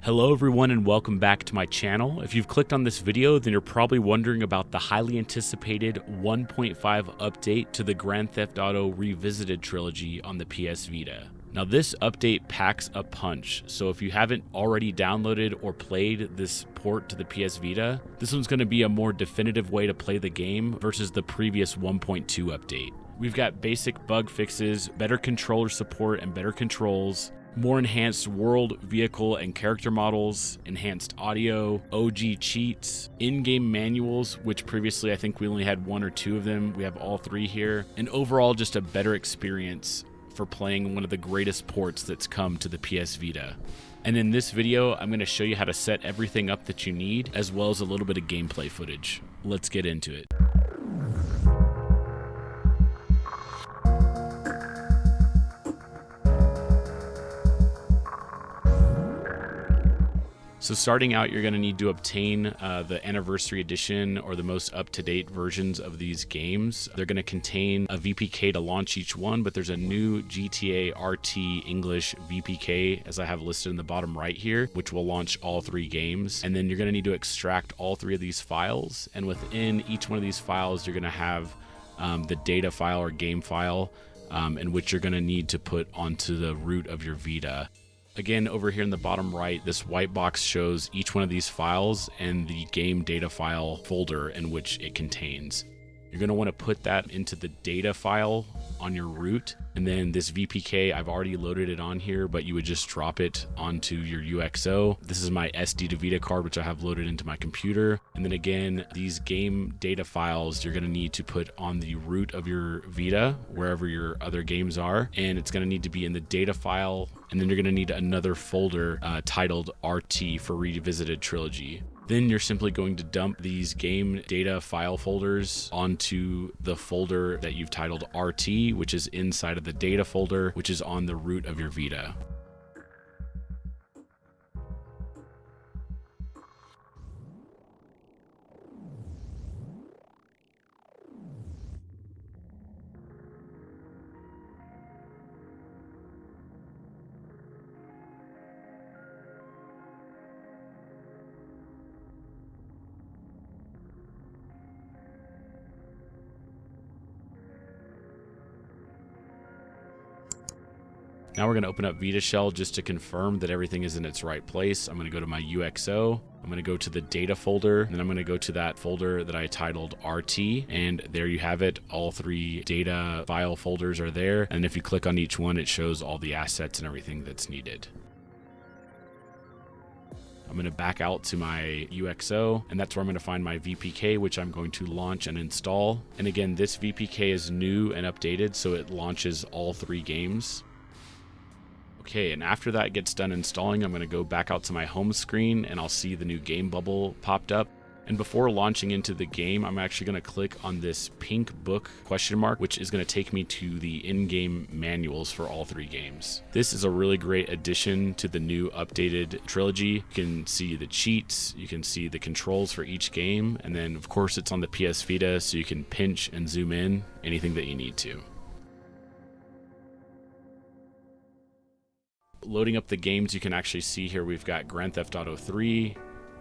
Hello everyone and welcome back to my channel. If you've clicked on this video, then you're probably wondering about the highly anticipated 1.5 update to the Grand Theft Auto Revisited trilogy on the PS Vita. Now this update packs a punch, so if you haven't already downloaded or played this port to the PS Vita, this one's going to be a more definitive way to play the game versus the previous 1.2 update. We've got basic bug fixes, better controller support and better controls, more enhanced world, vehicle, and character models, enhanced audio, OG cheats, in-game manuals, which previously I think we only had one or two of them. We have all three here, and overall just a better experience for playing one of the greatest ports that's come to the PS Vita. And in this video, I'm going to show you how to set everything up that you need, as well as a little bit of gameplay footage. Let's get into it. So starting out, you're going to need to obtain the Anniversary Edition or the most up-to-date versions of these games. They're going to contain a VPK to launch each one, but there's a new GTA RT English VPK, as I have listed in the bottom right here, which will launch all three games. And then you're going to need to extract all three of these files, and within each one of these files, you're going to have the data file or game file, in which you're going to need to put onto the root of your Vita. Again, over here in the bottom right, this white box shows each one of these files and the game data file folder in which it contains. You're going to want to put that into the data file on your root, and then this VPK, I've already loaded it on here, but you would just drop it onto your UXO. This is my SD to Vita card, which I have loaded into my computer. And then again, these game data files you're going to need to put on the root of your Vita, wherever your other games are, and it's going to need to be in the data file, and then you're going to need another folder titled RT for Revisited Trilogy. Then you're simply going to dump these game data file folders onto the folder that you've titled RT, which is inside of the data folder, which is on the root of your Vita. Now we're going to open up VitaShell just to confirm that everything is in its right place. I'm going to go to my UXO. I'm going to go to the data folder, and then I'm going to go to that folder that I titled RT, and there you have it. All three data file folders are there, and if you click on each one, it shows all the assets and everything that's needed. I'm going to back out to my UXO, and that's where I'm going to find my VPK, which I'm going to launch and install. And again, this VPK is new and updated, so it launches all three games. Okay, and after that gets done installing, I'm going to go back out to my home screen and I'll see the new game bubble popped up. And before launching into the game, I'm actually going to click on this pink book question mark, which is going to take me to the in-game manuals for all three games. This is a really great addition to the new updated trilogy. You can see the cheats, you can see the controls for each game, and then of course it's on the PS Vita, so you can pinch and zoom in anything that you need to. Loading up the games, you can actually see here we've got Grand Theft Auto 3,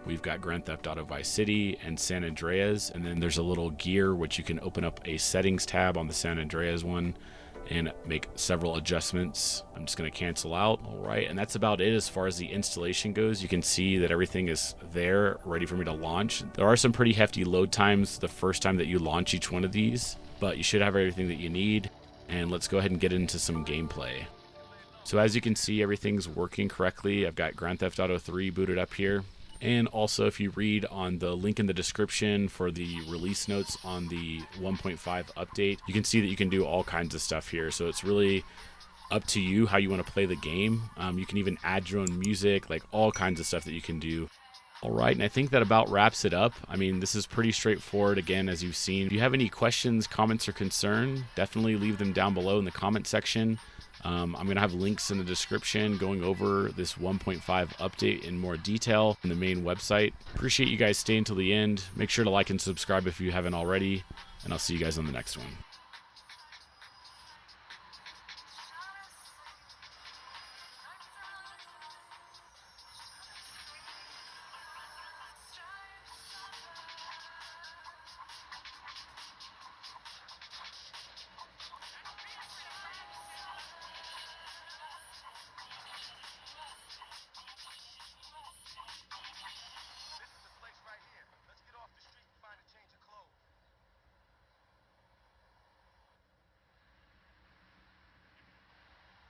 we've got Grand Theft Auto Vice City and San Andreas, and then there's a little gear which you can open up a settings tab on the San Andreas one and make several adjustments. I'm just going to cancel out. All right, and that's about it as far as the installation goes. You can see that everything is there ready for me to launch. There are some pretty hefty load times the first time that you launch each one of these, but you should have everything that you need. And let's go ahead and get into some gameplay. So as you can see, everything's working correctly. I've got Grand Theft Auto 3 booted up here. And also, if you read on the link in the description for the release notes on the 1.5 update, you can see that you can do all kinds of stuff here. So it's really up to you how you want to play the game. You can even add your own music, like all kinds of stuff that you can do. All right, and I think that about wraps it up. I mean, this is pretty straightforward, again, as you've seen. If you have any questions, comments, or concern, definitely leave them down below in the comment section. I'm going to have links in the description going over this 1.5 update in more detail in the main website. Appreciate you guys staying till the end. Make sure to like and subscribe if you haven't already, and I'll see you guys on the next one.